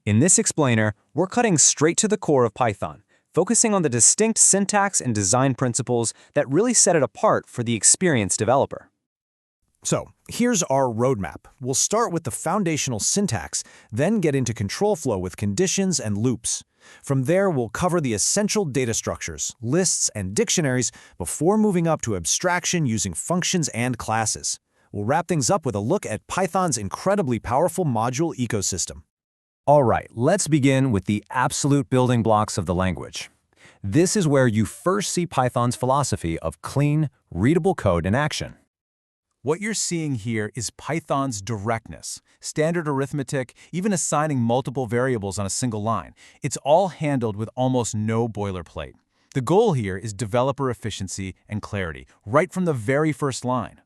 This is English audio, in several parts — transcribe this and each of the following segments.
In this explainer, we're cutting straight to the core of Python, focusing on the distinct syntax and design principles that really set it apart for the experienced developer. So, here's our roadmap. We'll start with the foundational syntax, then get into control flow with conditions and loops. From there, we'll cover the essential data structures, lists, and dictionaries before moving up to abstraction using functions and classes. We'll wrap things up with a look at Python's incredibly powerful module ecosystem. All right, let's begin with the absolute building blocks of the language. This is where you first see Python's philosophy of clean, readable code in action. What you're seeing here is Python's directness, standard arithmetic, even assigning multiple variables on a single line. It's all handled with almost no boilerplate. The goal here is developer efficiency and clarity, right from the very first line.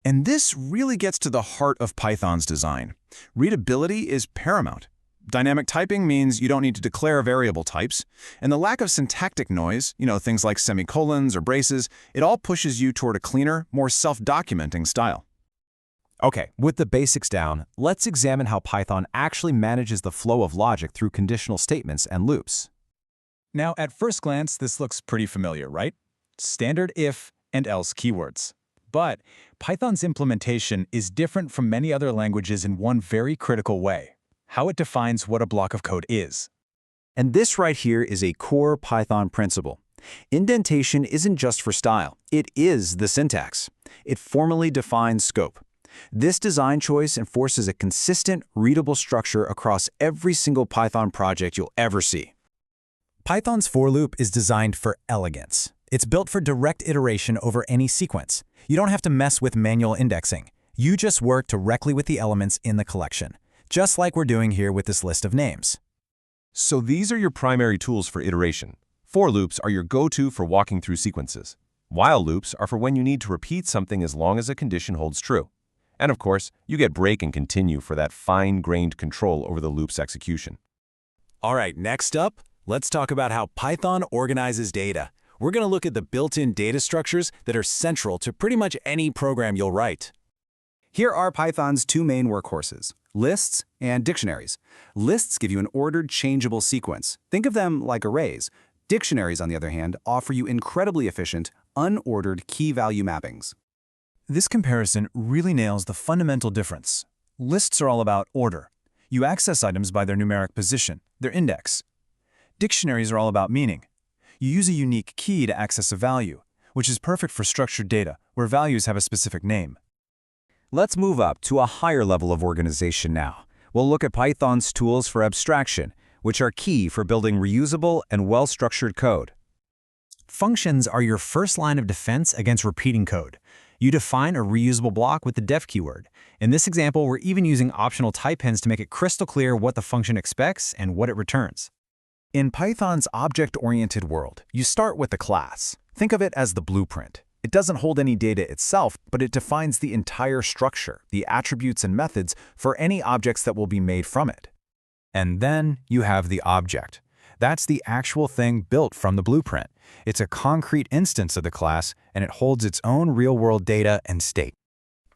And this really gets to the heart of Python's design. Readability is paramount. Dynamic typing means you don't need to declare variable types, and the lack of syntactic noise, things like semicolons or braces, it all pushes you toward a cleaner, more self-documenting style. Okay, with the basics down, let's examine how Python actually manages the flow of logic through conditional statements and loops. Now, at first glance, this looks pretty familiar, right? Standard if and else keywords. But Python's implementation is different from many other languages in one very critical way: how it defines what a block of code is. And this right here is a core Python principle. Indentation isn't just for style, it is the syntax. It formally defines scope. This design choice enforces a consistent, readable structure across every single Python project you'll ever see. Python's for loop is designed for elegance. It's built for direct iteration over any sequence. You don't have to mess with manual indexing. You just work directly with the elements in the collection, just like we're doing here with this list of names. So these are your primary tools for iteration. For loops are your go-to for walking through sequences. While loops are for when you need to repeat something as long as a condition holds true. And of course, you get break and continue for that fine-grained control over the loop's execution. All right, next up, let's talk about how Python organizes data. We're going to look at the built-in data structures that are central to pretty much any program you'll write. Here are Python's two main workhorses: lists and dictionaries. Lists give you an ordered, changeable sequence. Think of them like arrays. Dictionaries, on the other hand, offer you incredibly efficient, unordered key-value mappings. This comparison really nails the fundamental difference. Lists are all about order. You access items by their numeric position, their index. Dictionaries are all about meaning. You use a unique key to access a value, which is perfect for structured data, where values have a specific name. Let's move up to a higher level of organization now. We'll look at Python's tools for abstraction, which are key for building reusable and well-structured code. Functions are your first line of defense against repeating code. You define a reusable block with the def keyword. In this example, we're even using optional type hints to make it crystal clear what the function expects and what it returns. In Python's object-oriented world, you start with the class. Think of it as the blueprint. It doesn't hold any data itself, but it defines the entire structure, the attributes and methods for any objects that will be made from it. And then you have the object. That's the actual thing built from the blueprint. It's a concrete instance of the class, and it holds its own real-world data and state.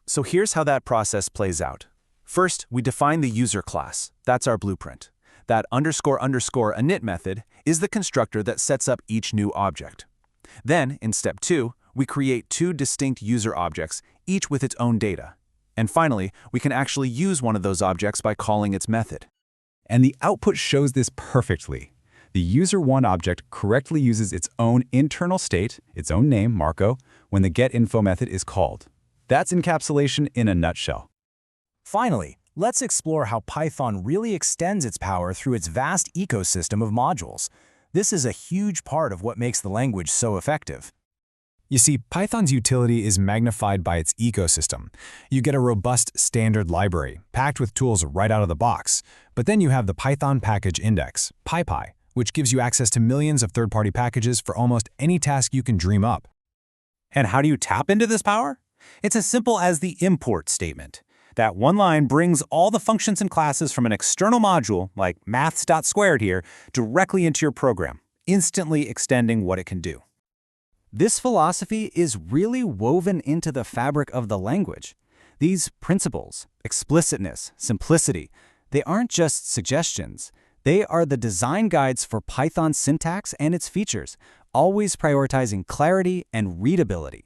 So here's how that process plays out. First, we define the user class. That's our blueprint. That __init method is the constructor that sets up each new object. Then, in step 2, we create two distinct user objects, each with its own data. And finally, we can actually use one of those objects by calling its method. And the output shows this perfectly. The user1 object correctly uses its own internal state, its own name, Marco, when the getInfo method is called. That's encapsulation in a nutshell. Finally, let's explore how Python really extends its power through its vast ecosystem of modules. This is a huge part of what makes the language so effective. You see, Python's utility is magnified by its ecosystem. You get a robust standard library, packed with tools right out of the box. But then you have the Python package index, PyPy, which gives you access to millions of third-party packages for almost any task you can dream up. And how do you tap into this power? It's as simple as the import statement. That one line brings all the functions and classes from an external module, like maths.squared here, directly into your program, instantly extending what it can do. This philosophy is really woven into the fabric of the language. These principles, explicitness, simplicity, They aren't just suggestions. They are the design guides for Python syntax and its features, always prioritizing clarity and readability.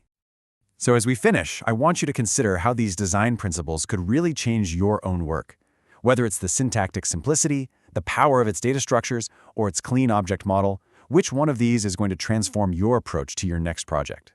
So as we finish, I want you to consider how these design principles could really change your own work. Whether it's the syntactic simplicity, the power of its data structures, or its clean object model, which one of these is going to transform your approach to your next project?